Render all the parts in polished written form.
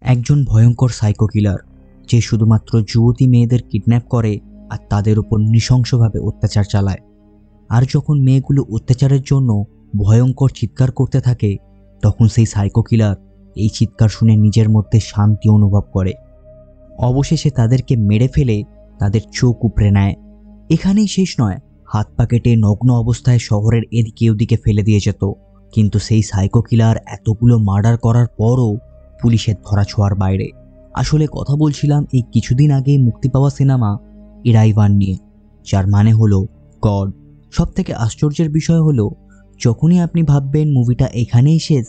একজন ভয়ঙ্কর সাইকো কিলার যে শুধুমাত্র যুবতী মেয়েদের কিডন্যাপ করে আর তাদের উপর নৃশংসভাবে অত্যাচার চালায়। আর যখন মেয়েগুলো অত্যাচারের জন্য ভয়ঙ্কর চিৎকার করতে থাকে, তখন সেই সাইকো কিলার এই চিৎকার শুনে নিজের মধ্যে শান্তি অনুভব করে। অবশেষে তাদেরকে মেরে ফেলে তাদের চোখ উপড়ে নেয়। এখানেই শেষ নয়, হাত পা কেটে নগ্ন অবস্থায় শহরের এদিকে ওদিকে ফেলে দিয়ে যেত। কিন্তু সেই সাইকো কিলার এতগুলো মার্ডার করার পরও পুলিশের ধরাছোঁয়ার বাইরে। আসলে কথা বলছিলাম এই কিছুদিন আগেই মুক্তি পাওয়া সিনেমা ইরাইভান নিয়ে, যার মানে হলো গড। সব থেকে আশ্চর্যের বিষয় হলো, যখনই আপনি ভাববেন মুভিটা এখানেই শেষ,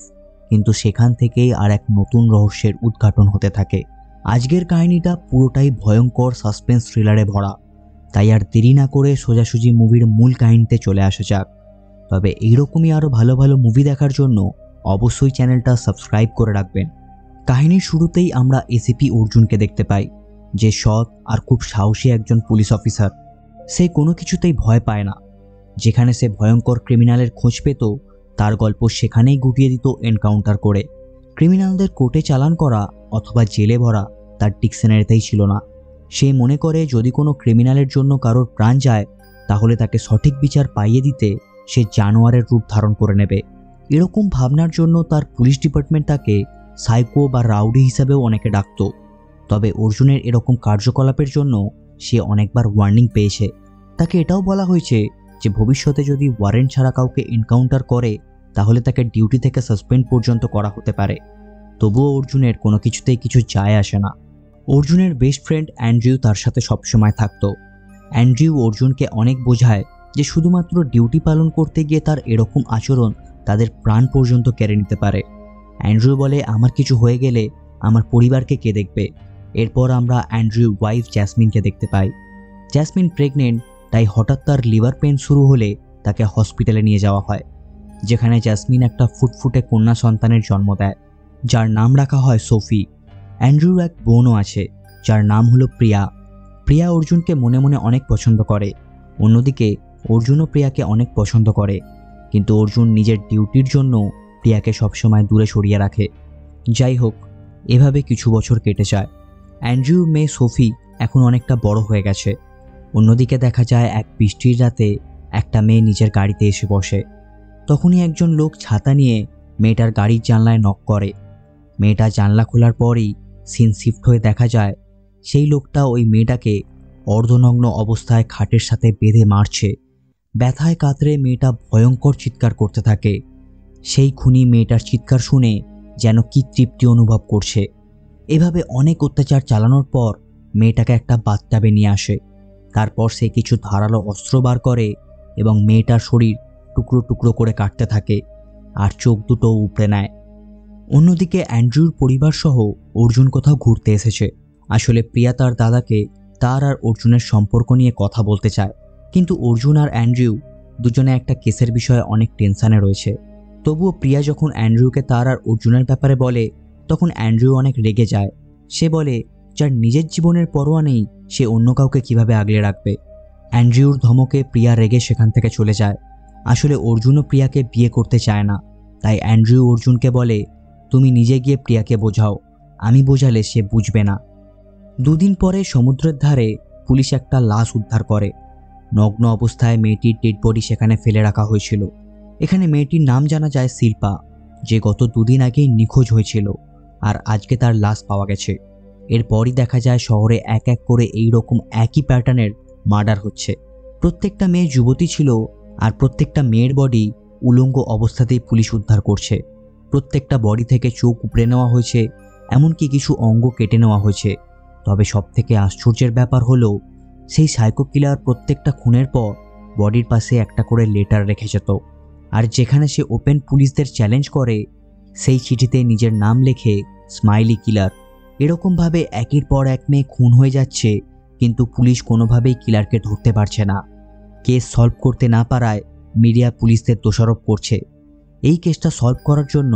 কিন্তু সেখান থেকেই আর এক নতুন রহস্যের উদ্ঘাটন হতে থাকে। আজকের কাহিনীটা পুরোটাই ভয়ঙ্কর সাসপেন্স থ্রিলারে ভরা। তাই আর দেরি না করে সোজাসুজি মুভির মূল কাহিনীতে চলে আসা যাক। তবে এইরকমই আরও ভালো ভালো মুভি দেখার জন্য অবশ্যই চ্যানেলটা সাবস্ক্রাইব করে রাখবেন। কাহিনীর শুরুতেই আমরা এসিপি অর্জুনকে দেখতে পাই, যে সৎ আর খুব সাহসী একজন পুলিশ অফিসার। সে কোনো কিছুতেই ভয় পায় না। যেখানে সে ভয়ঙ্কর ক্রিমিনালের খোঁজ পেত, তার গল্প সেখানেই গুটিয়ে দিত এনকাউন্টার করে। ক্রিমিনালদের কোর্টে চালান করা অথবা জেলে ভরা তার ডিকশনারিতেই ছিল না। সে মনে করে যদি কোনো ক্রিমিনালের জন্য কারোর প্রাণ যায়, তাহলে তাকে সঠিক বিচার পাইয়ে দিতে সে জানোয়ারের রূপ ধারণ করে নেবে। এরকম ভাবনার জন্য তার পুলিশ ডিপার্টমেন্ট তাকে সাইকো বা রাউডি হিসাবেও অনেকে ডাকত। তবে অর্জুনের এরকম কার্যকলাপের জন্য সে অনেকবার ওয়ার্নিং পেয়েছে। তাকে এটাও বলা হয়েছে যে ভবিষ্যতে যদি ওয়ারেন্ট ছাড়া কাউকে এনকাউন্টার করে, তাহলে তাকে ডিউটি থেকে সাসপেন্ড পর্যন্ত করা হতে পারে। তবুও অর্জুনের কোনো কিছুতেই কিছু যায় আসে না। অর্জুনের বেস্ট ফ্রেন্ড অ্যান্ড্রিউ তার সাথে সবসময় থাকত। অ্যান্ড্রিউ অর্জুনকে অনেক বোঝায় যে শুধুমাত্র ডিউটি পালন করতে গিয়ে তার এরকম আচরণ তাদের প্রাণ পর্যন্ত কেড়ে নিতে পারে। অ্যান্ড্রিউ বলে, আমার কিছু হয়ে গেলে আমার পরিবারকে কে দেখবে? এরপর আমরা অ্যান্ড্রিউ ওয়াইফ জ্যাসমিনকে দেখতে পাই। জ্যাসমিন প্রেগনেন্ট, তাই হঠাৎ তার লিভার পেন শুরু হলে তাকে হসপিটালে নিয়ে যাওয়া হয়, যেখানে জ্যাসমিন একটা ফুটফুটে কন্যা সন্তানের জন্ম দেয়, যার নাম রাখা হয় সোফি। অ্যান্ড্রিউর এক বোনও আছে, যার নাম হলো প্রিয়া। প্রিয়া অর্জুনকে মনে মনে অনেক পছন্দ করে। অন্যদিকে অর্জুনও প্রিয়াকে অনেক পছন্দ করে, কিন্তু অর্জুন নিজের ডিউটির জন্য প্রিয়াকে সবসময় দূরে সরিয়ে রাখে। যাই হোক, এভাবে কিছু বছর কেটে যায়। অ্যান্ড্রিউর মেয়ে সোফি এখন অনেকটা বড় হয়ে গেছে। অন্যদিকে দেখা যায় এক বৃষ্টির রাতে একটা মেয়ে নিজের গাড়িতে এসে বসে। তখনই একজন লোক ছাতা নিয়ে মেয়েটার গাড়ির জানলায় নক করে। মেয়েটা জানলা খোলার পরই সিন শিফট হয়ে দেখা যায় সেই লোকটা ওই মেয়েটাকে অর্ধনগ্ন অবস্থায় খাটের সাথে বেঁধে মারছে। ব্যথায় কাতরে মেয়েটা ভয়ঙ্কর চিৎকার করতে থাকে। সেই খুনি মেয়েটার চিৎকার শুনে যেন কি তৃপ্তি অনুভব করছে। এভাবে অনেক অত্যাচার চালানোর পর মেয়েটাকে একটা বাথটাবে নিয়ে আসে। তারপর সে কিছু ধারালো অস্ত্র বার করে এবং মেয়েটার শরীর টুকরো টুকরো করে কাটতে থাকে আর চোখ দুটো উপড়ে নেয়। অন্যদিকে অ্যান্ড্রিউর পরিবার সহ অর্জুন কোথাও ঘুরতে এসেছে। আসলে প্রিয়া তার দাদাকে তার আর অর্জুনের সম্পর্ক নিয়ে কথা বলতে চায়, কিন্তু অর্জুন আর অ্যান্ড্রিউ দুজনে একটা কেসের বিষয়ে অনেক টেনশনে রয়েছে। তবুও প্রিয়া যখন অ্যান্ড্রিউকে তার আর অর্জুনের ব্যাপারে বলে, তখন অ্যান্ড্রিউ অনেক রেগে যায়। সে বলে, যার নিজের জীবনের পরোয়া নেই সে অন্য কাউকে কিভাবে আগলে রাখবে। অ্যান্ড্রিউর ধমকে প্রিয়া রেগে সেখান থেকে চলে যায়। আসলে অর্জুনও প্রিয়াকে বিয়ে করতে চায় না, তাই অ্যান্ড্রিউ অর্জুনকে বলে, তুমি নিজে গিয়ে প্রিয়াকে বোঝাও, আমি বোঝালে সে বুঝবে না। দুদিন পরে সমুদ্রের ধারে পুলিশ একটা লাশ উদ্ধার করে। নগ্ন অবস্থায় মেয়েটির ডেড বডি সেখানে ফেলে রাখা হয়েছিল। এখানে মেয়েটির নাম জানা যায় শিল্পা, যে গত দুদিন আগেই নিখোঁজ হয়েছিল, আর আজকে তার লাশ পাওয়া গেছে। এরপরই দেখা যায় শহরে এক এক করে এইরকম একই প্যাটার্নের মার্ডার হচ্ছে। প্রত্যেকটা মেয়ে যুবতী ছিল, আর প্রত্যেকটা মেয়ের বডি উলঙ্গ অবস্থাতেই পুলিশ উদ্ধার করছে। প্রত্যেকটা বডি থেকে চোখ উপড়ে নেওয়া হয়েছে, এমনকি কিছু অঙ্গ কেটে নেওয়া হয়েছে। তবে সবথেকে আশ্চর্যের ব্যাপার হলো, সেই সাইকো কিলার প্রত্যেকটা খুনের পর বডির পাশে একটা করে লেটার রেখে যেত, আর যেখানে সে ওপেন পুলিশদের চ্যালেঞ্জ করে, সেই চিঠিতে নিজের নাম লেখে স্মাইলি কিলার। এরকমভাবে একের পর এক মেয়ে খুন হয়ে যাচ্ছে, কিন্তু পুলিশ কোনোভাবেই কিলারকে ধরতে পারছে না। কেস সলভ করতে না পারায় মিডিয়া পুলিশদের দোষারোপ করছে। এই কেসটা সলভ করার জন্য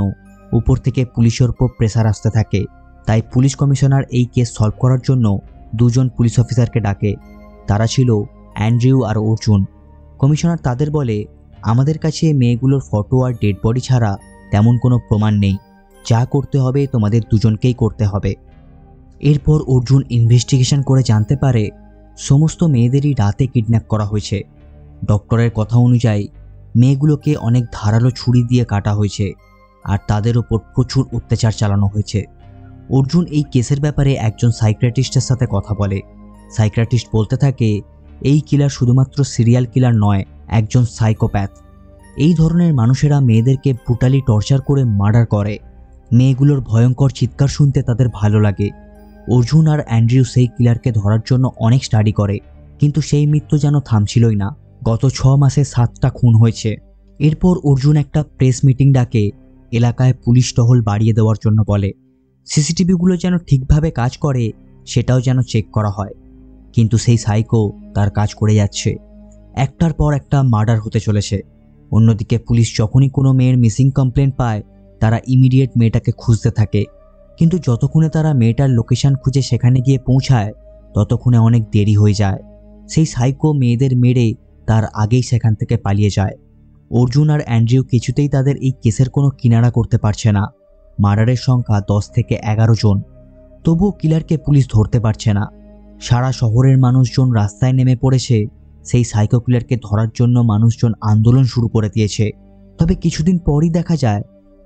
উপর থেকে পুলিশের উপর প্রেসার আসতে থাকে। তাই পুলিশ কমিশনার এই কেস সলভ করার জন্য দুজন পুলিশ অফিসারকে ডাকে। তারা ছিল অ্যান্ড্রিউ আর অর্জুন। কমিশনার তাদের বলে, আমাদের কাছে মেয়েগুলোর ফটো আর ডেড বডি ছাড়া তেমন কোনো প্রমাণ নেই। যা করতে হবে তোমাদের দুজনকেই করতে হবে। এরপর অর্জুন ইনভেস্টিগেশন করে জানতে পারে সমস্ত মেয়েদেরই রাতে কিডন্যাপ করা হয়েছে। ডক্টরের কথা অনুযায়ী মেয়েগুলোকে অনেক ধারালো ছুরি দিয়ে কাটা হয়েছে আর তাদের ওপর প্রচুর অত্যাচার চালানো হয়েছে। অর্জুন এই কেসের ব্যাপারে একজন সাইকিয়াট্রিস্টের সাথে কথা বলে। সাইকিয়াট্রিস্ট বলতে থাকে এই কিলার শুধুমাত্র সিরিয়াল কিলার নয়, একজন সাইকোপ্যাথ। এই ধরনের মানুষেরা মেয়েদেরকে ব্রুটালি টর্চার করে মার্ডার করে। মেয়েগুলোর ভয়ঙ্কর চিৎকার শুনতে তাদের ভালো লাগে। অর্জুন আর অ্যান্ড্রিউ সেই কিলারকে ধরার জন্য অনেক স্টাডি করে, কিন্তু সেই মৃত্যু যেন থামছিলই না। গত 6 মাসে 7টা খুন হয়েছে। এরপর অর্জুন একটা প্রেস মিটিং ডাকে এলাকায় পুলিশ টহল বাড়িয়ে দেওয়ার জন্য বলে। সিসিটিভিগুলো যেন ঠিকভাবে কাজ করে সেটাও যেন চেক করা হয়। কিন্তু সেই সাইকো তার কাজ করে যাচ্ছে। একটার পর একটা মার্ডার হতে চলেছে। অন্যদিকে পুলিশ যখনই কোনো মেয়ের মিসিং কমপ্লেন পায় তারা ইমিডিয়েট মেয়েটাকে খুঁজতে থাকে, কিন্তু যতক্ষণে তারা মেয়েটার লোকেশন খুঁজে সেখানে গিয়ে পৌঁছায় ততক্ষণে অনেক দেরি হয়ে যায়। সেই সাইকো মেয়েদের মেরে তার আগেই সেখান থেকে পালিয়ে যায়। অর্জুন আর অ্যান্ড্রিউ কিছুতেই তাদের এই কেসের কোনো কিনারা করতে পারছে না। মার্ডারের সংখ্যা 10 থেকে 11 জন, তবুও কিলারকে পুলিশ ধরতে পারছে না। সারা শহরের মানুষজন রাস্তায় নেমে পড়েছে। সেই সাইকো কিলারকে ধরার জন্য মানুষজন আন্দোলন শুরু করে দিয়েছে। তবে কিছুদিন পরই দেখা যায়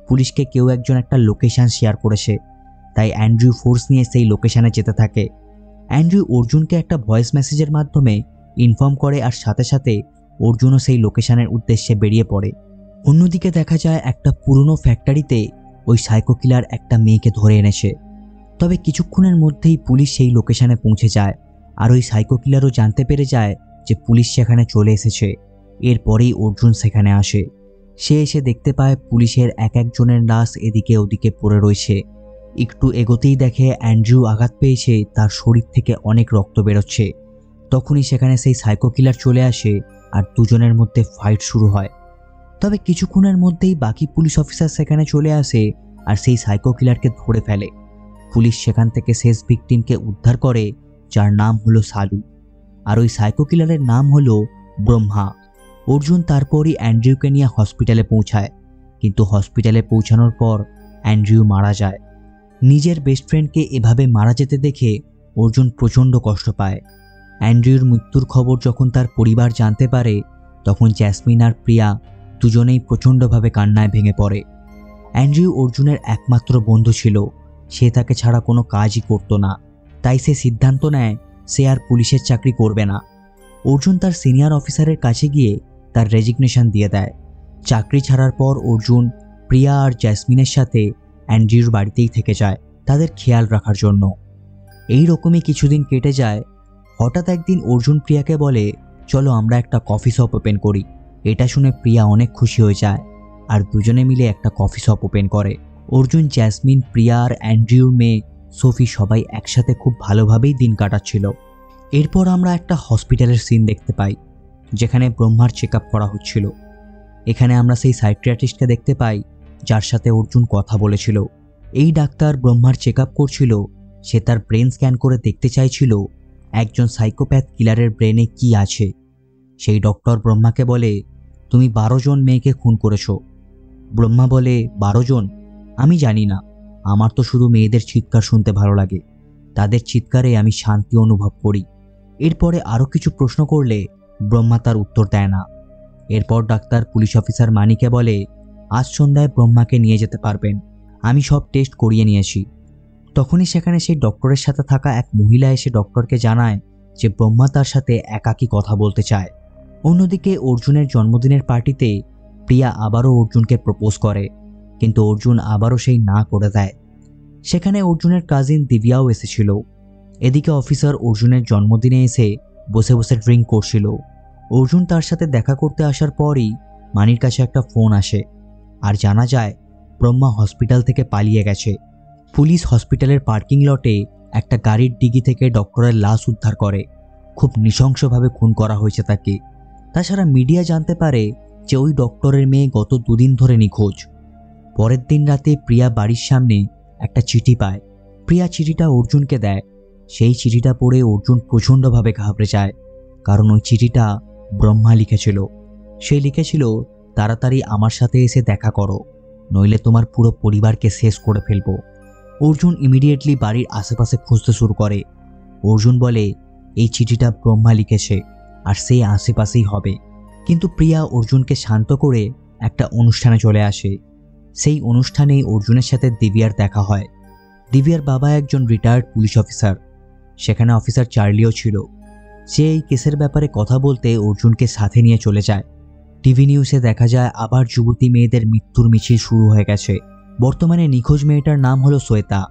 পুলিশকে কেউ একজন একটা লোকেশন শেয়ার করেছে, তাই অ্যান্ড্রিউ ফোর্স নিয়ে সেই লোকেশনে যেতে থাকে। অ্যান্ড্রিউ অর্জুনকে একটা ভয়েস মেসেজের মাধ্যমে ইনফর্ম করে আর সাথে সাথে অর্জুনও সেই লোকেশনের উদ্দেশ্যে বেরিয়ে পড়ে। অন্যদিকে দেখা যায় একটা পুরনো ফ্যাক্টরিতে ওই সাইকো কিলার একটা মেয়েকে ধরে এনেছে। তবে কিছুক্ষণের মধ্যেই পুলিশ সেই লোকেশনে পৌঁছে যায় আর ওই সাইকো কিলারও জানতে পেরে যায় যে পুলিশ সেখানে চলে এসেছে। এরপরেই অর্জুন সেখানে আসে। সে এসে দেখতে পায় পুলিশের এক একজনের লাশ এদিকে ওদিকে পড়ে রয়েছে। একটু এগোতেই দেখে অ্যান্ড্রিউ আঘাত পেয়েছে, তার শরীর থেকে অনেক রক্ত বেরোচ্ছে। তখনই সেখানে সেই সাইকো কিলার চলে আসে আর দুজনের মধ্যে ফাইট শুরু হয়। তবে কিছুক্ষণের মধ্যেই বাকি পুলিশ অফিসার সেখানে চলে আসে আর সেই সাইকো কিলারকে ধরে ফেলে। পুলিশ সেখান থেকে শেষ ভিকটিমকে উদ্ধার করে, যার নাম হলো সালু, আর ওই সাইকো কিলারের নাম হলো ব্রহ্মা। অর্জুন তারপরই অ্যান্ড্রিউকে নিয়ে হসপিটালে পৌঁছায়, কিন্তু হসপিটালে পৌঁছানোর পর অ্যান্ড্রিউ মারা যায়। নিজের বেস্ট ফ্রেন্ডকে এভাবে মারা যেতে দেখে অর্জুন প্রচণ্ড কষ্ট পায়। অ্যান্ড্রিউর মৃত্যুর খবর যখন তার পরিবার জানতে পারে তখন জ্যাসমিন আর প্রিয়া দুজনেই প্রচণ্ডভাবে কান্নায় ভেঙে পড়ে। অ্যান্ড্রিউ অর্জুনের একমাত্র বন্ধু ছিল, সে তাকে ছাড়া কোনো কাজই করত না। তাই সে সিদ্ধান্ত নেয় সে আর পুলিশের চাকরি করবে না। অর্জুন তার সিনিয়র অফিসারের কাছে গিয়ে তার রেজিগনেশন দিয়ে দেয়। চাকরি ছাড়ার পর অর্জুন প্রিয়া আর জ্যাসমিনের সাথে অ্যান্ড্রিউর বাড়িতেই থেকে যায় তাদের খেয়াল রাখার জন্য। এই রকমই কিছুদিন কেটে যায়। হঠাৎ একদিন অর্জুন প্রিয়াকে বলে, চলো আমরা একটা কফি শপ ওপেন করি। এটা শুনে প্রিয়া অনেক খুশি হয়ে যায় আর দুজনে মিলে একটা কফি শপ ওপেন করে। অর্জুন, জ্যাসমিন, প্রিয়া আর অ্যান্ড্রিউর মেয়ে সোফি সবাই একসাথে খুব ভালোভাবেই দিন কাটাচ্ছিল। এরপর আমরা একটা হসপিটালের সিন দেখতে পাই যেখানে ব্রহ্মার চেক আপ করা হচ্ছিল। এখানে আমরা সেই সাইকিয়াট্রিস্টকে দেখতে পাই যার সাথে অর্জুন কথা বলেছিল। এই ডাক্তার ব্রহ্মার চেক আপ করছিল। সে তার ব্রেন স্ক্যান করে দেখতে চাইছিল একজন সাইকোপ্যাথ কিলারের ব্রেনে কি আছে। সেই ডক্টর ব্রহ্মাকে বলে, তুমি 12 জন মেয়েকে খুন করেছো। ব্রহ্মা বলে, 12 জন? আমি জানি না, আমার তো শুধু মেয়েদের চিৎকার শুনতে ভালো লাগে, তাদের চিৎকারে আমি শান্তি অনুভব করি। এরপরে আরও কিছু প্রশ্ন করলে ব্রহ্মা তার উত্তর দেয় না। এরপর ডাক্তার পুলিশ অফিসার মানিকে বলে, আজ সন্ধ্যায় ব্রহ্মাকে নিয়ে যেতে পারবেন, আমি সব টেস্ট করিয়ে নিয়েছি। তখনই সেখানে সেই ডক্টরের সাথে থাকা এক মহিলা এসে ডক্টরকে জানায় যে ব্রহ্মা তার সাথে একাকী কথা বলতে চায়। অন্যদিকে অর্জুনের জন্মদিনের পার্টিতে প্রিয়া আবারও অর্জুনকে প্রপোজ করে, কিন্তু অর্জুন আবারও সেই না করে দেয়। সেখানে অর্জুনের কাজিন দিব্যাও এসেছিল। এদিকে অফিসার অর্জুনের জন্মদিনে এসে বসে বসে ড্রিঙ্ক করছিল। অর্জুন তার সাথে দেখা করতে আসার পরই মানির কাছে একটা ফোন আসে আর জানা যায় ব্রহ্মা হসপিটাল থেকে পালিয়ে গেছে। পুলিশ হসপিটালের পার্কিং লটে একটা গাড়ির ডিগি থেকে ডক্টরের লাশ উদ্ধার করে। খুব নৃশংসভাবে খুন করা হয়েছে তাকে। তাছাড়া মিডিয়া জানতে পারে যে ওই ডক্টরের মেয়ে গত 2 দিন ধরে নিখোঁজ। পরের দিন রাতে প্রিয়া বাড়ির সামনে একটা চিঠি পায়। প্রিয়া চিঠিটা অর্জুনকে দেয়। সেই চিঠিটা পড়ে অর্জুন প্রচণ্ডভাবে ঘাবড়ে যায়, কারণ ওই চিঠিটা ব্রহ্মা লিখেছিল। সে লিখেছিল, তাড়াতাড়ি আমার সাথে এসে দেখা করো, নইলে তোমার পুরো পরিবারকে শেষ করে ফেলবো। অর্জুন ইমিডিয়েটলি বাড়ির আশেপাশে খুঁজতে শুরু করে। অর্জুন বলে এই চিঠিটা ব্রহ্মা লিখেছে আর সেই আশেপাশেই হবে। কিন্তু প্রিয়া অর্জুনকে শান্ত করে একটা অনুষ্ঠানে চলে আসে। সেই অনুষ্ঠানেই অর্জুনের সাথে দিব্যার দেখা হয়। দিব্যার বাবা একজন রিটায়ার্ড পুলিশ অফিসার, সেখানে অফিসার চার্লিও ছিল। সে এই কেসের ব্যাপারে কথা বলতে অর্জুনকে সাথে নিয়ে চলে যায়। টিভি নিউজে দেখা যায় আবার যুবতী মেয়েদের মৃত্যুর মিছিল শুরু হয়ে গেছে। বর্তমানে নিখোঁজ মেয়েটার নাম হলো শ্বেতা,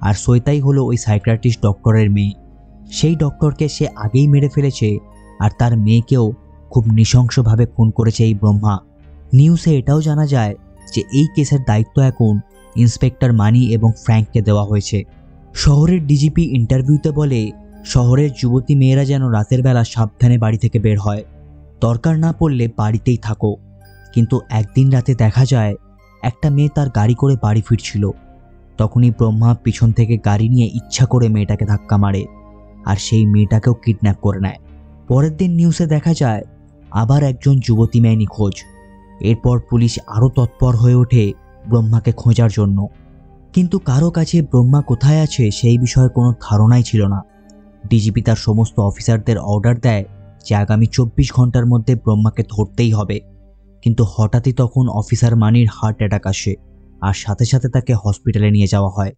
আর শ্বেতাই হলো ওই সাইকিয়াট্রিস্ট ডক্টরের মেয়ে। সেই ডক্টরকে সে আগেই মেরে ফেলেছে, আর তার মেয়েকেও খুব নৃশংসভাবে খুন করেছে এই ব্রহ্মা। নিউজে এটাও জানা যায় যে এই কেসের দায়িত্ব এখন ইন্সপেক্টর মানি এবং ফ্র্যাঙ্ককে দেওয়া হয়েছে। শহরের ডিজিপি ইন্টারভিউতে বলে শহরের যুবতী মেয়েরা যেন রাতের বেলা সাবধানে বাড়ি থেকে বের হয়, দরকার না পড়লে বাড়িতেই থাকো। কিন্তু একদিন রাতে দেখা যায় একটা মেয়ে তার গাড়ি করে বাড়ি ফিরছিল। তখনই ব্রহ্মা পিছন থেকে গাড়ি নিয়ে ইচ্ছা করে মেয়েটাকে ধাক্কা মারে, আর সেই মেয়েটাকেও কিডন্যাপ করে নেয়। পরের দিন নিউজে দেখা যায় আবার একজন যুবতী মেয়ে নিখোঁজ। এরপর পুলিশ আরও তৎপর হয়ে ওঠে ব্রহ্মাকে খোঁজার জন্য। কিন্তু কারো কাছে ব্রহ্মা কোথায় আছে সেই বিষয়ে কোনো ধারণাই ছিল না। ডিজিপি তার সমস্ত অফিসারদের অর্ডার দেয় যে আগামী 24 ঘন্টার মধ্যে ব্রহ্মাকে ধরতেই হবে। কিন্তু হঠাৎই তখন অফিসার মানির হার্ট অ্যাটাক আসে, আর সাথে সাথে তাকে হসপিটালে নিয়ে যাওয়া হয়।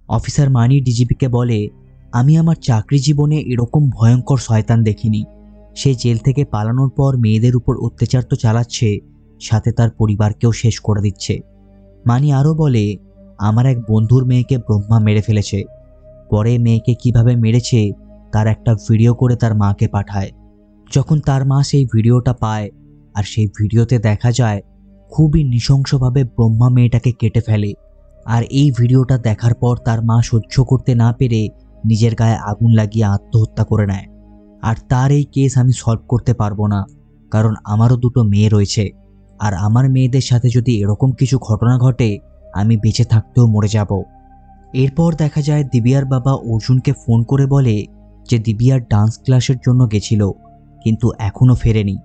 অফিসার মানি ডিজিপিকে বলে, আমি আমার চাকরি জীবনে এরকম ভয়ঙ্কর শয়তান দেখিনি। সে জেল থেকে পালানোর পর মেয়েদের উপর অত্যাচার তো চালাচ্ছে, সাথে তার পরিবারকেও শেষ করে দিচ্ছে। মানি আরও বলে, আমার এক বন্ধুর মেয়েকে ব্রহ্মা মেরে ফেলেছে। পরে মেয়েকে কিভাবে মেরেছে তার একটা ভিডিও করে তার মাকে পাঠায়। যখন তার মা সেই ভিডিওটা পায়, আর সেই ভিডিওতে দেখা যায় খুবই নৃশংসভাবে ব্রহ্মা মেয়েটাকে কেটে ফেলে। আর এই ভিডিওটা দেখার পর তার মা সহ্য করতে না পেরে নিজের গায়ে আগুন লাগিয়ে আত্মহত্যা করে নেয়। আর তার এই কেস আমি সলভ করতে পারবো না, কারণ আমারও দুটো মেয়ে রয়েছে, আর আমার মেয়েদের সাথে যদি এরকম কিছু ঘটনা ঘটে আমি বেঁচে থাকতেও মরে যাব। এরপর দেখা যায় দিব্যার বাবা অর্জুনকে ফোন করে বলে যে দিব্যার ডান্স ক্লাসের জন্য গেছিল, কিন্তু এখনও ফেরেনি।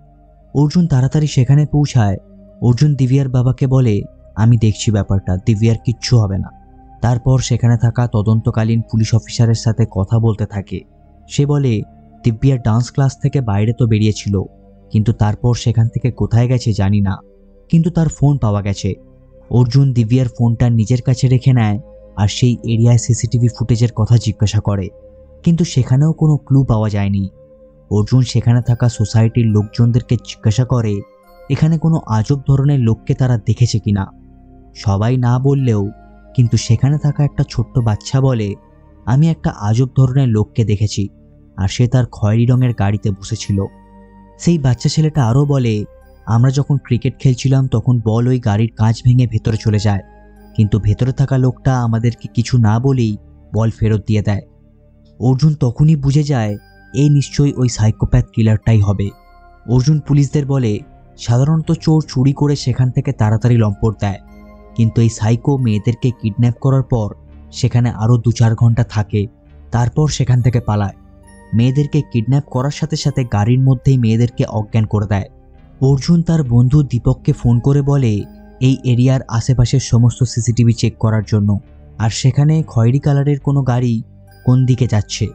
অর্জুন তাড়াতাড়ি সেখানে পৌঁছায়। অর্জুন দিব্যার বাবাকে বলে, আমি দেখছি ব্যাপারটা, দিব্যার কিচ্ছু হবে না। তারপর সেখানে থাকা তদন্তকালীন পুলিশ অফিসারের সাথে কথা বলতে থাকে। সে বলে দিব্যার ডান্স ক্লাস থেকে বাইরে তো বেরিয়েছিল, কিন্তু তারপর সেখান থেকে কোথায় গেছে জানি না, কিন্তু তার ফোন পাওয়া গেছে। অর্জুন দিব্যার ফোনটা নিজের কাছে রেখে নেয়, আর সেই এরিয়ায় সিসিটিভি ফুটেজের কথা জিজ্ঞাসা করে, কিন্তু সেখানেও কোনো ক্লু পাওয়া যায়নি। অর্জুন সেখানে থাকা সোসাইটির লোকজনদেরকে জিজ্ঞাসা করে এখানে কোনো আজব ধরনের লোককে তারা দেখেছে কিনা। সবাই না বললেও কিন্তু সেখানে থাকা একটা ছোট্ট বাচ্চা বলে, আমি একটা আজব ধরনের লোককে দেখেছি, আর সে তার খয়েরি রঙের গাড়িতে বসেছিল। সেই বাচ্চা ছেলেটা আরও বলে, আমরা যখন ক্রিকেট খেলছিলাম তখন বল ওই গাড়ির কাঁচ ভেঙে ভেতরে চলে যায়, কিন্তু ভেতরে থাকা লোকটা আমাদেরকে কিছু না বলেই বল ফেরত দিয়ে দেয়। অর্জুন তখনই বুঝে যায় এই নিশ্চয়ই ওই সাইকোপ্যাথ কিলারটাই হবে। অর্জুন পুলিশদের বলে, সাধারণত চোর চুরি করে সেখান থেকে তাড়াতাড়ি লম্পট দেয়, কিন্তু এই সাইকো মেয়েদেরকে কিডন্যাপ করার পর সেখানে আরও 2-4 ঘন্টা থাকে, তারপর সেখান থেকে পালায়। মেয়েদেরকে কিডন্যাপ করার সাথে সাথে গাড়ির মধ্যেই মেয়েদেরকে অজ্ঞান করে দেয়। অর্জুন তার বন্ধু দীপককে ফোন করে বলে এই এরিয়ার আশেপাশের সমস্ত সিসিটিভি চেক করার জন্য, আর সেখানে খয়েরি কালারের কোনো গাড়ি কোন দিকে যাচ্ছে।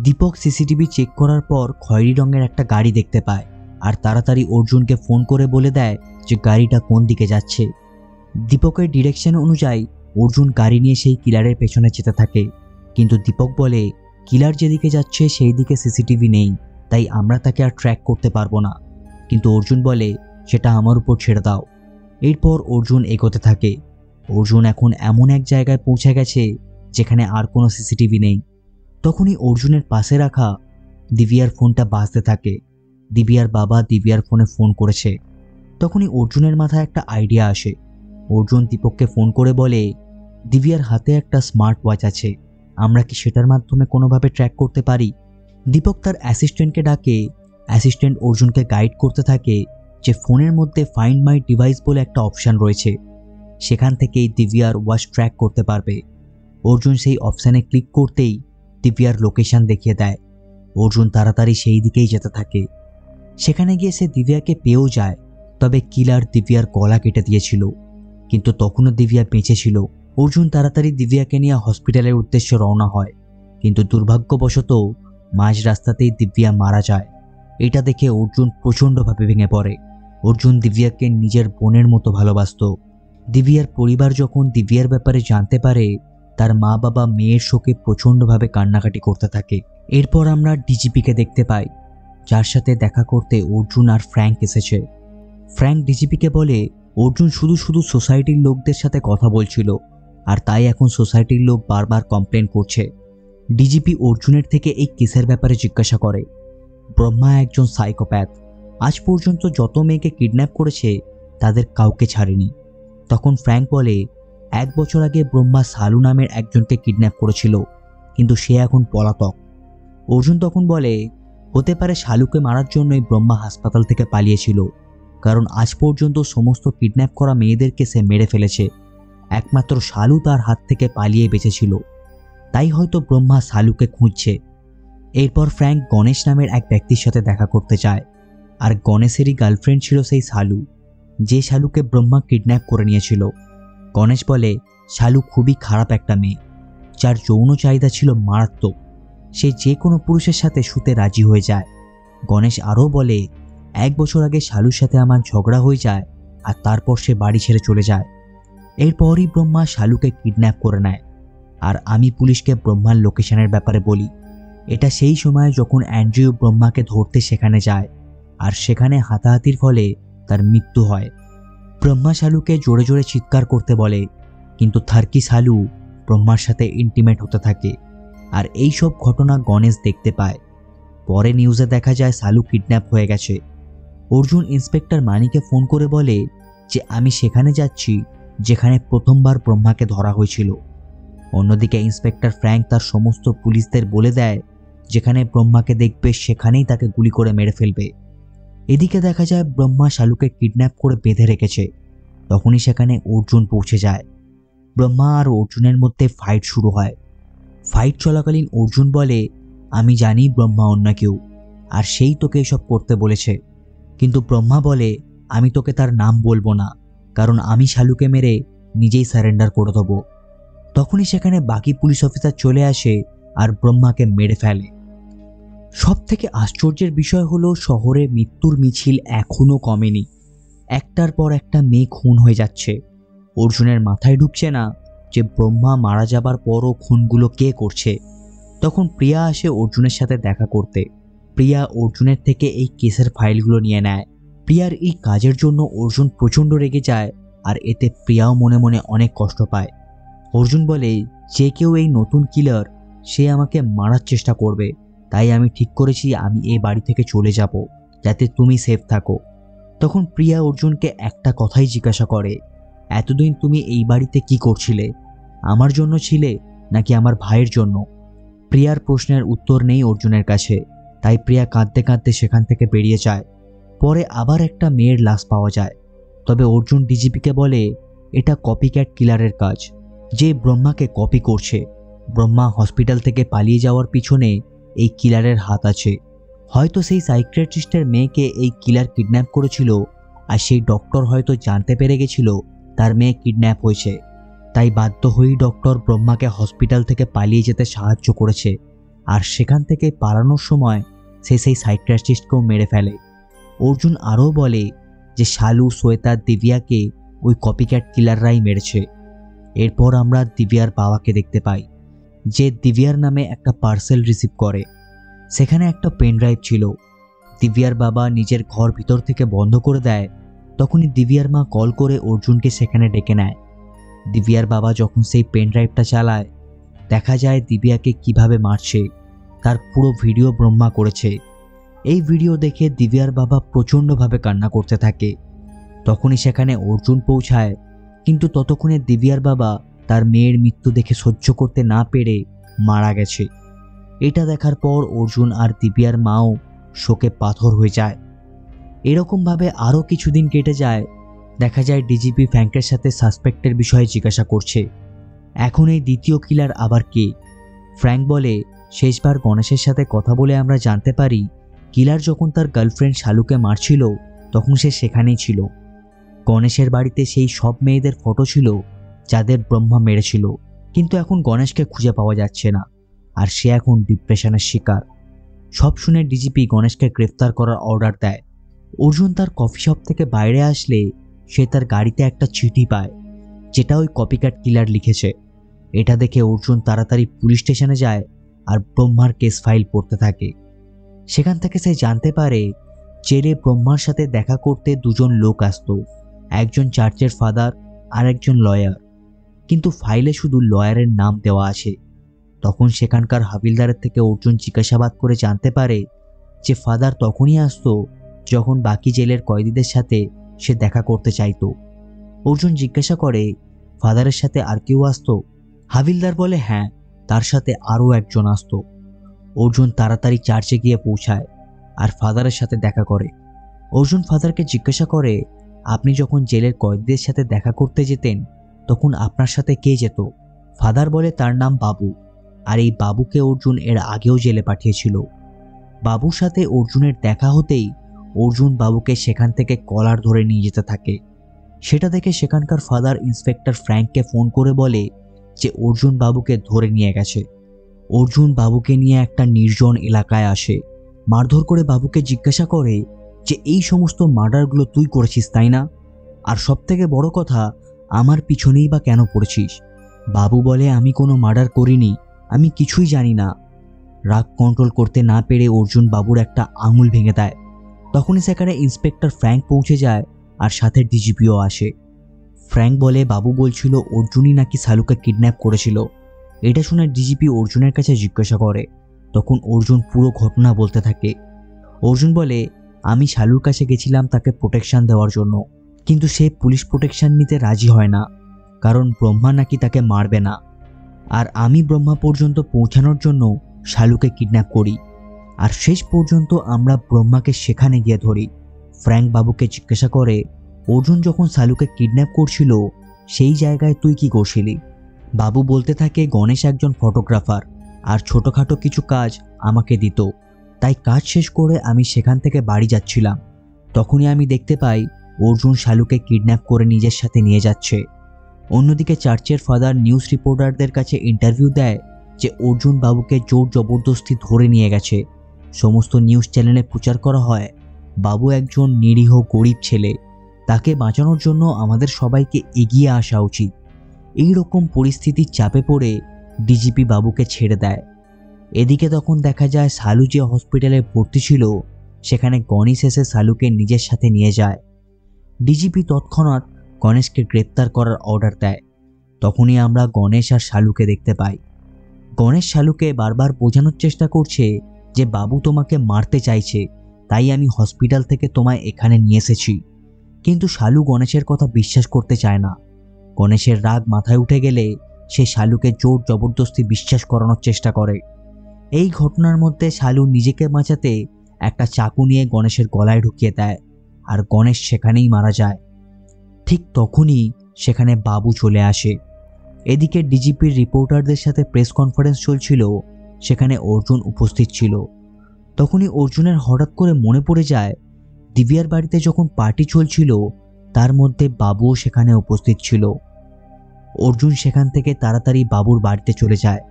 দীপক সিসিটিভি চেক করার পর খয়েরি রঙের একটা গাড়ি দেখতে পায়, আর তাড়াতাড়ি অর্জুনকে ফোন করে বলে দেয় যে গাড়িটা কোন দিকে যাচ্ছে। দীপকের ডিরেকশন অনুযায়ী অর্জুন গাড়ি নিয়ে সেই কিলারের পেছনে যেতে থাকে, কিন্তু দীপক বলে কিলার যেদিকে যাচ্ছে সেই দিকে সিসিটিভি নেই, তাই আমরা তাকে আর ট্র্যাক করতে পারবো না। কিন্তু অর্জুন বলে সেটা আমার উপর ছেড়ে দাও। এরপর অর্জুন এগোতে থাকে। অর্জুন এখন এমন এক জায়গায় পৌঁছে গেছে যেখানে আর কোনো সিসিটিভি নেই। তখনই অর্জুনের পাশে রাখা দিব্যার ফোনটা বাজতে থাকে। দিব্যার বাবা দিব্যার ফোনে ফোন করেছে। তখনই অর্জুনের মাথায় একটা আইডিয়া আসে। অর্জুন দীপককে ফোন করে বলে দিব্যার হাতে একটা স্মার্ট ওয়াচ আছে, আমরা কি সেটার মাধ্যমে কোনোভাবে ট্র্যাক করতে পারি? দীপক তার অ্যাসিস্ট্যান্টকে ডাকে। অ্যাসিস্ট্যান্ট অর্জুনকে গাইড করতে থাকে যে ফোনের মধ্যে ফাইন্ড মাই ডিভাইস বলে একটা অপশান রয়েছে, সেখান থেকেই দিব্যার ওয়াচ ট্র্যাক করতে পারবে। অর্জুন সেই অপশানে ক্লিক করতেই দিব্যার লোকেশন দেখিয়ে দেয়। অর্জুন তাড়াতাড়ি সেই দিকেই যেতে থাকে। সেখানে গিয়ে সে দিব্যাকে পেয়েও যায়, তবে কিলার দিব্যার গলা কেটে দিয়েছিল। কিন্তু তখনও দিব্যা বেঁচে ছিল। অর্জুন তাড়াতাড়ি দিব্যাকে নিয়ে হসপিটালের উদ্দেশ্যে রওনা হয়, কিন্তু দুর্ভাগ্যবশত মাঝ রাস্তাতেই দিব্যা মারা যায়। এটা দেখে অর্জুন প্রচণ্ডভাবে ভেঙে পড়ে। অর্জুন দিব্যাকে নিজের বোনের মতো ভালোবাসত। দিব্যার পরিবার যখন দিব্যার ব্যাপারে জানতে পারে, তার মা বাবা মেয়ের শোকে প্রচণ্ডভাবে কান্নাকাটি করতে থাকে। এরপর আমরা ডিজিপিকে দেখতে পাই, যার সাথে দেখা করতে অর্জুন আর ফ্র্যাঙ্ক এসেছে। ফ্র্যাঙ্ক ডিজিপিকে বলে অর্জুন শুধু শুধু সোসাইটির লোকদের সাথে কথা বলছিল, আর তাই এখন সোসাইটির লোক বারবার কমপ্লেন করছে। ডিজিপি অর্জুনের থেকে এই কেসের ব্যাপারে জিজ্ঞাসা করে। ব্রহ্মা একজন সাইকোপ্যাথ, আজ পর্যন্ত যত মেয়েকে কিডন্যাপ করেছে তাদের কাউকে ছাড়েনি। তখন ফ্র্যাঙ্ক বলে 1 বছর আগে ব্রহ্মা সালু নামের একজনকে কিডন্যাপ করেছিল, কিন্তু সে এখন পলাতক। অর্জুন তখন বলে হতে পারে শালুকে মারার জন্যই ব্রহ্মা হাসপাতাল থেকে পালিয়েছিল, কারণ আজ পর্যন্ত সমস্ত কিডন্যাপ করা মেয়েদেরকে সে মেরে ফেলেছে। একমাত্র শালু তার হাত থেকে পালিয়ে বেঁচেছিল, তাই হয়তো ব্রহ্মা শালুকে খুঁজছে। এরপর ফ্র্যাঙ্ক গণেশ নামের এক ব্যক্তির সাথে দেখা করতে চায়, আর গণেশেরই গার্লফ্রেন্ড ছিল সেই শালু, যে শালুকে ব্রহ্মা কিডন্যাপ করে নিয়েছিল। গণেশ বলে শালু খুবই খারাপ একটা মেয়ে, যার যৌন চাহিদা ছিল মারাত্মক। সে যে কোনো পুরুষের সাথে শুতে রাজি হয়ে যায়। গণেশ আরও বলে 1 বছর আগে শালুর সাথে আমার ঝগড়া হয়ে যায়, আর তারপর সে বাড়ি ছেড়ে চলে যায়। এরপরই ব্রহ্মা শালুকে কিডন্যাপ করে নেয়, আর আমি পুলিশকে ব্রহ্মার লোকেশনের ব্যাপারে বলি। এটা সেই সময় যখন অ্যান্ড্রিউ ব্রহ্মাকে ধরতে সেখানে যায়, আর সেখানে হাতাহাতির ফলে তার মৃত্যু হয়। ব্রহ্মা শালুকে জোরে জোরে চিৎকার করতে বলে, কিন্তু থার্কি শালু ব্রহ্মার সাথে ইন্টিমেট হতে থাকে, আর এই সব ঘটনা গণেশ দেখতে পায়। পরে নিউজে দেখা যায় শালু কিডন্যাপ হয়ে গেছে। অর্জুন ইন্সপেক্টর মানিকে ফোন করে বলে যে আমি সেখানে যাচ্ছি যেখানে প্রথমবার ব্রহ্মাকে ধরা হয়েছিল। অন্যদিকে ইন্সপেক্টর ফ্র্যাঙ্ক তার সমস্ত পুলিশদের বলে দেয় যেখানে ব্রহ্মাকে দেখবে সেখানেই তাকে গুলি করে মেরে ফেলবে। এদিকে দেখা যায় ব্রহ্মা শালুকে কিডন্যাপ করে বেঁধে রেখেছে। তখনই সেখানে অর্জুন পৌঁছে যায়। ব্রহ্মা আর অর্জুনের মধ্যে ফাইট শুরু হয়। ফাইট চলাকালীন অর্জুন বলে আমি জানি ব্রহ্মা অন্য কেউ, আর সেই তোকে এসব করতে বলেছে। কিন্তু ব্রহ্মা বলে আমি তোকে তার নাম বলবো না, কারণ আমি শালুকে মেরে নিজেই সারেন্ডার করে দেবো। তখনই সেখানে বাকি পুলিশ অফিসার চলে আসে আর ব্রহ্মাকে মেরে ফেলে। সব থেকে আশ্চর্যের বিষয় হলো শহরে মৃত্যুর মিছিল এখনো কমেনি। একটার পর একটা মেয়ে খুন হয়ে যাচ্ছে। অর্জুনের মাথায় ঢুকছে না যে ব্রহ্মা মারা যাবার পরও খুনগুলো কে করছে। তখন প্রিয়া আসে অর্জুনের সাথে দেখা করতে। প্রিয়া অর্জুনের থেকে এই কেসের ফাইলগুলো নিয়ে নেয়। প্রিয়ার এই কাজের জন্য অর্জুন প্রচণ্ড রেগে যায়, আর এতে প্রিয়াও মনে মনে অনেক কষ্ট পায়। অর্জুন বলে যে কেউ এই নতুন কিলার, সে আমাকে মারার চেষ্টা করবে, তাই আমি ঠিক করেছি আমি এই বাড়ি থেকে চলে যাব, যাতে তুমি সেফ থাকো। তখন প্রিয়া অর্জুনকে একটা কথাই জিজ্ঞাসা করে, এতদিন তুমি এই বাড়িতে কি করছিলে? আমার জন্য ছিলে নাকি আমার ভাইয়ের জন্য? প্রিয়ার প্রশ্নের উত্তর নেই অর্জুনের কাছে, তাই প্রিয়া কাঁদতে কাঁদতে সেখান থেকে বেরিয়ে যায়। পরে আবার একটা মেয়ের লাশ পাওয়া যায়। তবে অর্জুন ডিজিপিকে বলে এটা কপিক্যাট কিলারের কাজ, যে ব্রহ্মাকে কপি করছে। ব্রহ্মা হসপিটাল থেকে পালিয়ে যাওয়ার পিছনে এই কিলারের হাত আছে। হয়তো সেই সাইকিয়াট্রিস্টের মেয়েকে এই কিলার কিডন্যাপ করেছিল, আর সেই ডক্টর হয়তো জানতে পেরে গেছিল তার মেয়ে কিডন্যাপ হয়েছে, তাই বাধ্য হয়েই ডক্টর ব্রহ্মাকে হসপিটাল থেকে পালিয়ে যেতে সাহায্য করেছে। আর সেখান থেকে পালানোর সময় সে সেই সাইকিয়াট্রিস্টকেও মেরে ফেলে। অর্জুন আরও বলে যে শালু, শ্বেতা, দিব্যাকে ওই কপিক্যাট কিলাররাই মেরেছে। এরপর আমরা দিব্যার বাবাকে দেখতে পাই, যে দিব্যার নামে একটা পার্সেল রিসিভ করে। সেখানে একটা পেন ড্রাইভ ছিল। দিব্যার বাবা নিজের ঘর ভিতর থেকে বন্ধ করে দেয়। তখনই দিব্যার মা কল করে অর্জুনকে সেখানে ডেকে নেয়। দিব্যার বাবা যখন সেই পেন ড্রাইভটা চালায়, দেখা যায় দিব্যাকে কিভাবে মারছে তার পুরো ভিডিও ব্রহ্মা করেছে। এই ভিডিও দেখে দিব্যার বাবা প্রচণ্ডভাবে কান্না করতে থাকে। তখনই সেখানে অর্জুন পৌঁছায়, কিন্তু ততক্ষণে দিব্যার বাবা তার মেয়ের মৃত্যু দেখে সহ্য করতে না পেরে মারা গেছে। এটা দেখার পর অর্জুন আর দিব্যার মাও শোকে পাথর হয়ে যায়। এরকমভাবে আরও কিছুদিন কেটে যায়। দেখা যায় ডিজিপি ফ্র্যাঙ্কের সাথে সাসপেক্টের বিষয়ে জিজ্ঞাসা করছে, এখন এই দ্বিতীয় কিলার আবার কে? ফ্র্যাঙ্ক বলে শেষবার গণেশের সাথে কথা বলে আমরা জানতে পারি কিলার যখন তার গার্লফ্রেন্ড শালুকে মারছিল তখন সে সেখানেই ছিল। গণেশের বাড়িতে সেই সব মেয়েদের ফটো ছিল যাদের ব্রহ্মা মেরেছিল, কিন্তু এখন গণেশকে খুঁজে পাওয়া যাচ্ছে না, আর সে এখন ডিপ্রেশনের শিকার। সব শুনে ডিজিপি গণেশকে গ্রেফতার করার অর্ডার দেয়। অর্জুন তার কফি শপ থেকে বাইরে আসলে সে তার গাড়িতে একটা চিঠি পায়, যেটা ওই কপিক্যাট কিলার লিখেছে। এটা দেখে অর্জুন তাড়াতাড়ি পুলিশ স্টেশনে যায় আর ব্রহ্মার কেস ফাইল পড়তে থাকে। সেখান থেকে সে জানতে পারে জেলে ব্রহ্মার সাথে দেখা করতে দুজন লোক আসতো, একজন চার্চের ফাদার আর একজন লয়ার, কিন্তু ফাইলে শুধু লয়ারের নাম দেওয়া আছে। তখন সেখানকার হাবিলদারের থেকে অর্জুন জিজ্ঞাসাবাদ করে জানতে পারে যে ফাদার তখনই আসতো যখন বাকি জেলের কয়েদিদের সাথে সে দেখা করতে চাইতো। অর্জুন জিজ্ঞাসা করে ফাদারের সাথে আর কেউ আসতো? হাবিলদার বলে হ্যাঁ, তার সাথে আরও একজন আসতো। অর্জুন তাড়াতাড়ি চার্চে গিয়ে পৌঁছায় আর ফাদারের সাথে দেখা করে। অর্জুন ফাদারকে জিজ্ঞাসা করে আপনি যখন জেলের কয়েদিদের সাথে দেখা করতে যেতেন তখন আপনার সাথে কে যেত? ফাদার বলে তার নাম বাবু, আর এই বাবুকে অর্জুন এর আগেও জেলে পাঠিয়েছিল। বাবুর সাথে অর্জুনের দেখা হতেই অর্জুন বাবুকে সেখান থেকে কলার ধরে নিয়ে যেতে থাকে। সেটা দেখে সেখানকার ফাদার ইন্সপেক্টর ফ্র্যাঙ্ককে ফোন করে বলে যে অর্জুন বাবুকে ধরে নিয়ে গেছে। অর্জুন বাবুকে নিয়ে একটা নির্জন এলাকায় আসে, মারধর করে বাবুকে জিজ্ঞাসা করে যে এই সমস্ত মার্ডারগুলো তুই করেছিস তাই না? আর সবথেকে বড় কথা, আমার পিছনেই বা কেন পড়েছিস? বাবু বলে আমি কোনো মার্ডার করিনি, আমি কিছুই জানি না। রাগ কন্ট্রোল করতে না পেরে অর্জুন বাবুর একটা আঙুল ভেঙে দেয়। তখনই সেখানে ইন্সপেক্টর ফ্র্যাঙ্ক পৌঁছে যায় আর সাথে ডিজিপিও আসে। ফ্র্যাঙ্ক বলে বাবু বলছিল অর্জুনই নাকি শালুকে কিডন্যাপ করেছিল। এটা শুনে ডিজিপি অর্জুনের কাছে জিজ্ঞাসা করে, তখন অর্জুন পুরো ঘটনা বলতে থাকে। অর্জুন বলে আমি শালুর কাছে গেছিলাম তাকে প্রোটেকশন দেওয়ার জন্য, কিন্তু সে পুলিশ প্রোটেকশন নিতে রাজি হয় না, কারণ ব্রহ্মা নাকি তাকে মারবে না। আর আমি ব্রহ্মা পর্যন্ত পৌঁছানোর জন্য শালুকে কিডন্যাপ করি, আর শেষ পর্যন্ত আমরা ব্রহ্মাকে সেখানে গিয়ে ধরি। ফ্র্যাঙ্ক বাবুকে জিজ্ঞাসা করে অর্জুন যখন শালুকে কিডন্যাপ করছিল সেই জায়গায় তুই কি করছিলি? বাবু বলতে থাকে গণেশ একজন ফটোগ্রাফার আর ছোটোখাটো কিছু কাজ আমাকে দিত, তাই কাজ শেষ করে আমি সেখান থেকে বাড়ি যাচ্ছিলাম। তখনই আমি দেখতে পাই অর্জুন শালুকে কিডন্যাপ করে নিজের সাথে নিয়ে যাচ্ছে। অন্যদিকে চার্চের ফাদার নিউজ রিপোর্টারদের কাছে ইন্টারভিউ দেয় যে অর্জুন বাবুকে জোর জবরদস্তি ধরে নিয়ে গেছে। সমস্ত নিউজ চ্যানেলে প্রচার করা হয় বাবু একজন নিরীহ গরিব ছেলে, তাকে বাঁচানোর জন্য আমাদের সবাইকে এগিয়ে আসা উচিত। এই রকম পরিস্থিতির চাপে পড়ে ডিজিপি বাবুকে ছেড়ে দেয়। এদিকে তখন দেখা যায় শালু যে হসপিটালে ভর্তি ছিল সেখানে গণেশ এসে শালুকে নিজের সাথে নিয়ে যায়। ডিজিপি তৎক্ষণাৎ গণেশকে গ্রেপ্তার করার অর্ডার দেয়। তখনই আমরা গণেশ আর শালুকে দেখতে পাই। গণেশ শালুকে বারবার বোঝানোর চেষ্টা করছে যে বাবু তোমাকে মারতে চাইছে, তাই আমি হসপিটাল থেকে তোমায় এখানে নিয়ে এসেছি। কিন্তু শালু গণেশের কথা বিশ্বাস করতে চায় না। গণেশের রাগ মাথায় উঠে গেলে সে শালুকে জোর জবরদস্তি বিশ্বাস করানোর চেষ্টা করে। এই ঘটনার মধ্যে শালু নিজেকে বাঁচাতে একটা চাকু নিয়ে গণেশের গলায় ঢুকিয়ে দেয়, আর গণেশ সেখানেই মারা যায়। ঠিক তখনই সেখানে বাবু চলে আসে। এদিকে ডিজিপির রিপোর্টারদের সাথে প্রেস কনফারেন্স চলছিল, সেখানে অর্জুন উপস্থিত ছিল। তখনই অর্জুনের হঠাৎ করে মনে পড়ে যায় দিব্যার বাড়িতে যখন পার্টি চলছিল তার মধ্যে বাবুও সেখানে উপস্থিত ছিল। অর্জুন সেখান থেকে তাড়াতাড়ি বাবুর বাড়িতে চলে যায়।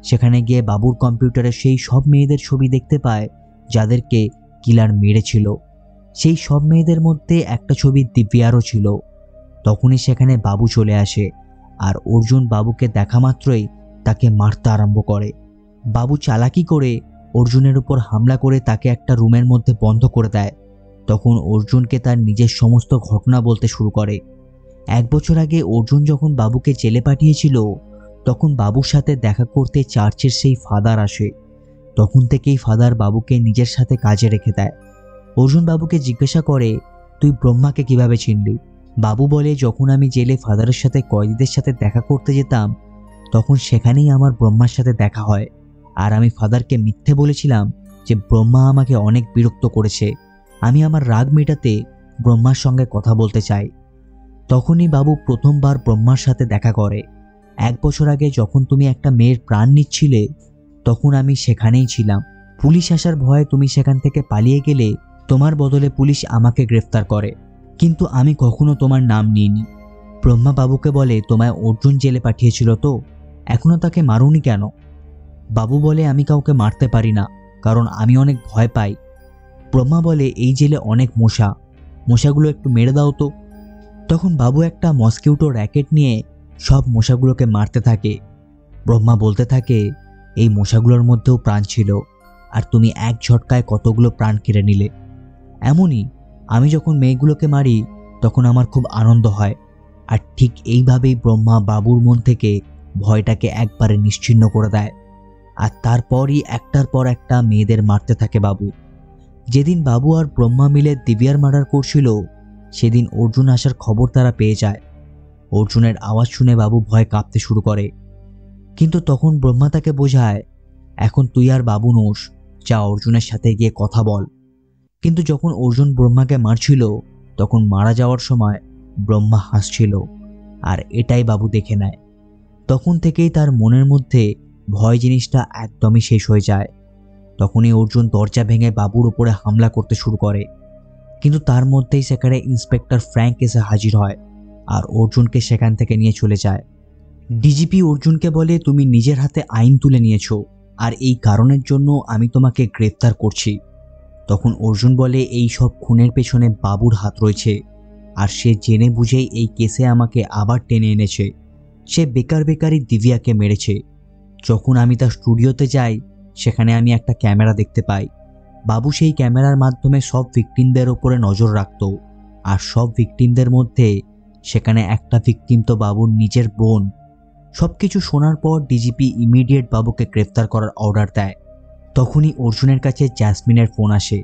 সেখানে গিয়ে বাবুর কম্পিউটারে সেই সব মেয়েদের ছবি দেখতে পায় যাদেরকে কিলার মেরেছিল। সেই সব মেয়েদের মধ্যে একটা ছবি দিব্যারও ছিল। তখনই সেখানে বাবু চলে আসে, আর অর্জুন বাবুকে দেখা মাত্রই তাকে মারতে আরম্ভ করে। বাবু চালাকি করে অর্জুনের উপর হামলা করে তাকে একটা রুমের মধ্যে বন্ধ করে দেয়। তখন অর্জুনকে তার নিজের সমস্ত ঘটনা বলতে শুরু করে। 1 বছর আগে অর্জুন যখন বাবুকে জেলে পাঠিয়েছিল তখন বাবুর সাথে দেখা করতে চার্চের সেই ফাদার আসে। তখন থেকেই ফাদার বাবুকে নিজের সাথে কাজে রেখে দেয়। অর্জুন বাবুকে জিজ্ঞাসা করে তুই ব্রহ্মাকে কিভাবে চিনলি? বাবু বলে যখন আমি জেলে ফাদারের সাথে কয়েদিদের সাথে দেখা করতে যেতাম তখন সেখানেই আমার ব্রহ্মার সাথে দেখা হয়, আর আমি ফাদারকে মিথ্যে বলেছিলাম যে ব্রহ্মা আমাকে অনেক বিরক্ত করেছে, আমি আমার রাগ মেটাতে ব্রহ্মার সঙ্গে কথা বলতে চাই। তখনই বাবু প্রথমবার ব্রহ্মার সাথে দেখা করে। 1 বছর আগে যখন তুমি একটা মেয়ের প্রাণ নিচ্ছিলে তখন আমি সেখানেই ছিলাম। পুলিশ আসার ভয়ে তুমি সেখান থেকে পালিয়ে গেলে, তোমার বদলে পুলিশ আমাকে গ্রেফতার করে। কিন্তু আমি কখনো তোমার নাম নিইনি। ব্রহ্মা বাবুকে বলে, তোমায় অর্জুন জেলে পাঠিয়েছিল তো, এখনো তাকে মারোনি কেন? বাবু বলে, আমি কাউকে মারতে পারি না, কারণ আমি অনেক ভয় পাই। ব্রহ্মা বলে, এই জেলে অনেক মশা, মশাগুলো একটু মেরে দাও তো। তখন বাবু একটা মসকিউটো র্যাকেট নিয়ে সব মশাগুলোকে মারতে থাকে। ব্রহ্মা বলতে থাকে, এই মশাগুলোর মধ্যেও প্রাণ ছিল, আর তুমি এক ঝটকায় কতগুলো প্রাণ কেড়ে নিলে। এমনই আমি যখন মেয়েগুলোকে মারি তখন আমার খুব আনন্দ হয়। আর ঠিক এইভাবেই ব্রহ্মা বাবুর মন থেকে ভয়টাকে একবারে নিশ্চিহ্ন করে দেয়। আর তারপরই একটার পর একটা মেয়েদের মারতে থাকে বাবু। যেদিন বাবু আর ব্রহ্মা মিলে দিব্যার মার্ডার করছিল, সেদিন অর্জুন আসার খবর তারা পেয়ে যায়। অর্জুনের আওয়াজ শুনে বাবু ভয় কাঁপতে শুরু করে, কিন্তু তখন ব্রহ্মা তাকে বোঝায়, এখন তুই আর বাবু নোস, যা অর্জুনের সাথে গিয়ে কথা বল। কিন্তু যখন অর্জুন ব্রহ্মাকে মারছিল, তখন মারা যাওয়ার সময় ব্রহ্মা হাসছিল, আর এটাই বাবু দেখে নেয়। তখন থেকেই তার মনের মধ্যে ভয় জিনিসটা একদমই শেষ হয়ে যায়। তখনই অর্জুন দরজা ভেঙে বাবুর উপরে হামলা করতে শুরু করে, কিন্তু তার মধ্যেই সেখানে ইন্সপেক্টর ফ্র্যাঙ্ক এসে হাজির হয় আর অর্জুনকে সেখান থেকে নিয়ে চলে যায়। ডিজিপি অর্জুনকে বলে, তুমি নিজের হাতে আইন তুলে নিয়েছো, আর এই কারণের জন্য আমি তোমাকে গ্রেফতার করছি। তখন অর্জুন বলে, এই সব খুনের পেছনে বাবুর হাত রয়েছে, আর সে জেনে বুঝেই এই কেসে আমাকে আবার টেনে এনেছে। সে বেকার বেকারই দিব্যাকে মেরেছে। যখন আমি তার স্টুডিওতে যাই, সেখানে আমি একটা ক্যামেরা দেখতে পাই। বাবু সেই ক্যামেরার মাধ্যমে সব ভিকটিমদের ওপরে নজর রাখত, আর সব ভিকটিমদের মধ্যে সেখানে একটা ভিকটিম তো বাবুর নিজের বোন। সবকিছু শোনার পর ডিজিপি ইমিডিয়েট বাবুকে গ্রেফতার করার অর্ডার দেয়। তখনই অর্জুনের কাছে জ্যাসমিনের ফোন আসে।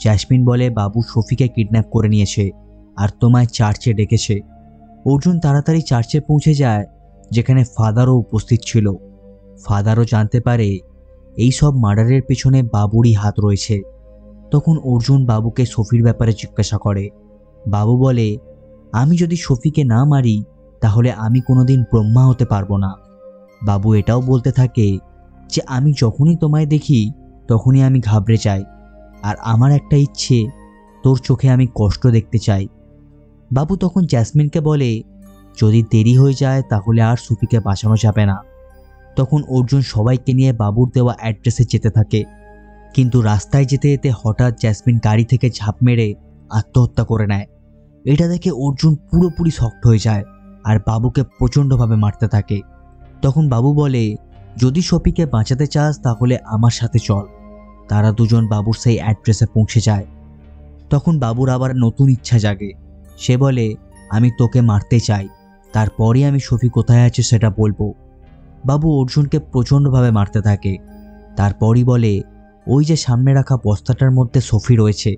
জ্যাসমিন বলে, বাবু সফিকে কিডন্যাপ করে নিয়েছে আর তোমায় চার্চে ডেকেছে। অর্জুন তাড়াতাড়ি চার্চে পৌঁছে যায়, যেখানে ফাদারও উপস্থিত ছিল। ফাদারও জানতে পারে এই সব মার্ডারের পেছনে বাবুরই হাত রয়েছে। তখন অর্জুন বাবুকে সফির ব্যাপারে জিজ্ঞাসা করে। বাবু বলে, আমি যদি সফিকে না মারি তাহলে আমি কোনোদিন ব্রহ্মা হতে পারবো না। বাবু এটাও বলতে থাকে যে আমি যখনই তোমায় দেখি তখনই আমি ঘাবড়ে যাই, আর আমার একটা ইচ্ছে, তোর চোখে আমি কষ্ট দেখতে চাই। বাবু তখন জ্যাসমিনকে বলে, যদি দেরি হয়ে যায় তাহলে আর সফিকে বাঁচানো যাবে না। তখন অর্জুন সবাইকে নিয়ে বাবুর দেওয়া অ্যাড্রেসে যেতে থাকে, কিন্তু রাস্তায় যেতে যেতে হঠাৎ জ্যাসমিন গাড়ি থেকে ঝাঁপ মেরে আত্মহত্যা করে নেয়। এটা দেখে অর্জুন পুরোপুরি শক্ট হয়ে যায় আর বাবুকে প্রচণ্ডভাবে মারতে থাকে। তখন বাবু বলে, যদি সফিকে বাঁচাতে চাস তাহলে আমার সাথে চল। তারা দুজন বাবুর সেই অ্যাড্রেসে পৌঁছে যায়। তখন বাবুর আবার নতুন ইচ্ছা জাগে। সে বলে, আমি তোকে মারতে চাই, তারপরই আমি সফি কোথায় আছে সেটা বলবো। বাবু অর্জুনকে প্রচণ্ডভাবে মারতে থাকে। তারপরই বলে, ওই যে সামনে রাখা বস্তাটার মধ্যে সফি রয়েছে।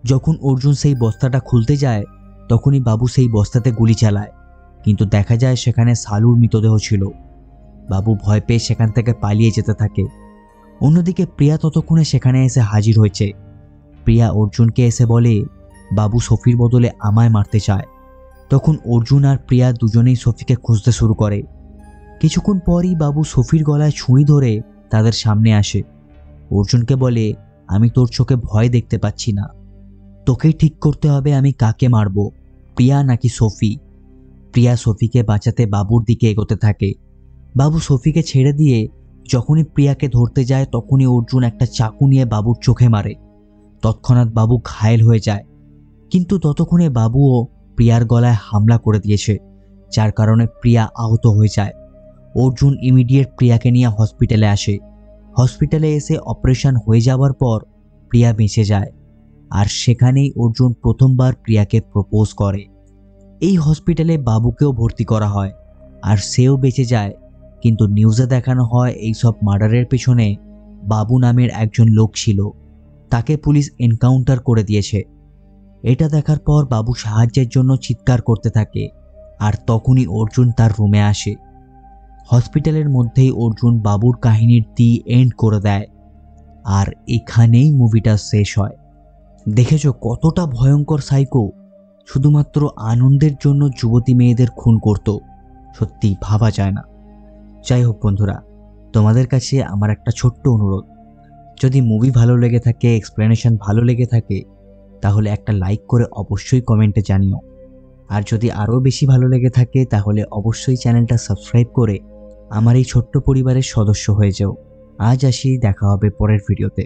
যখন অর্জুন সেই বস্তাটা খুলতে যায়, তখনই বাবু সেই বস্তাতে গুলি চালায়, কিন্তু দেখা যায় সেখানে সালুর মৃতদেহ ছিল। বাবু ভয় পেয়ে সেখান থেকে পালিয়ে যেতে থাকে। অন্যদিকে প্রিয়া ততক্ষণে সেখানে এসে হাজির হয়েছে। প্রিয়া অর্জুনকে এসে বলে, বাবু সফির বদলে আমায় মারতে চায়। তখন অর্জুন আর প্রিয়া দুজনেই সফিকে খুঁজতে শুরু করে। কিছুক্ষণ পরই বাবু সফির গলায় ছুরি ধরে তাদের সামনে আসে। অর্জুনকে বলে, আমি তোর চোখে ভয় দেখতে পাচ্ছি না, তোকেই ঠিক করতে হবে আমি কাকে মারব, প্রিয়া নাকি সফি। প্রিয়া সফিকে বাঁচাতে বাবুর দিকে এগোতে থাকে। বাবু সফিকে ছেড়ে দিয়ে যখনই প্রিয়াকে ধরতে যায়, তখনই অর্জুন একটা চাকু নিয়ে বাবুর চোখে মারে। তৎক্ষণাৎ বাবু ঘায়েল হয়ে যায়, কিন্তু ততক্ষণে বাবুও প্রিয়ার গলায় হামলা করে দিয়েছে, যার কারণে প্রিয়া আহত হয়ে যায়। অর্জুন ইমিডিয়েট প্রিয়াকে নিয়ে হসপিটালে আসে। হসপিটালে এসে অপারেশন হয়ে যাওয়ার পর প্রিয়া বেঁচে যায়, আর সেখানেই অর্জুন প্রথমবার প্রিয়াকে প্রপোজ করে। এই হসপিটালে বাবুকেও ভর্তি করা হয়, আর সেও বেঁচে যায়। কিন্তু নিউজে দেখানো হয় এই সব মার্ডারের পেছনে বাবু নামের একজন লোক ছিল, তাকে পুলিশ এনকাউন্টার করে দিয়েছে। এটা দেখার পর বাবু সাহায্যের জন্য চিৎকার করতে থাকে, আর তখনই অর্জুন তার রুমে আসে। হসপিটালের মধ্যেই অর্জুন বাবুর কাহিনীর দি এন্ড করে দেয়, আর এখানেই মুভিটা শেষ হয়। দেখেছো কতটা ভয়ঙ্কর সাইকো, শুধুমাত্র আনন্দের জন্য যুবতী মেয়েদের খুন করত, সত্যি ভাবা যায় না। যাই হোক বন্ধুরা, তোমাদের কাছে আমার একটা ছোট্ট অনুরোধ, যদি মুভি ভালো লেগে থাকে, এক্সপ্লেনেশন ভালো লেগে থাকে, তাহলে একটা লাইক করে অবশ্যই কমেন্টে জানিও। আর যদি আরও বেশি ভালো লেগে থাকে তাহলে অবশ্যই চ্যানেলটা সাবস্ক্রাইব করে আমার এই ছোট্ট পরিবারের সদস্য হয়ে যাও। আজ আসি, দেখা হবে পরের ভিডিওতে।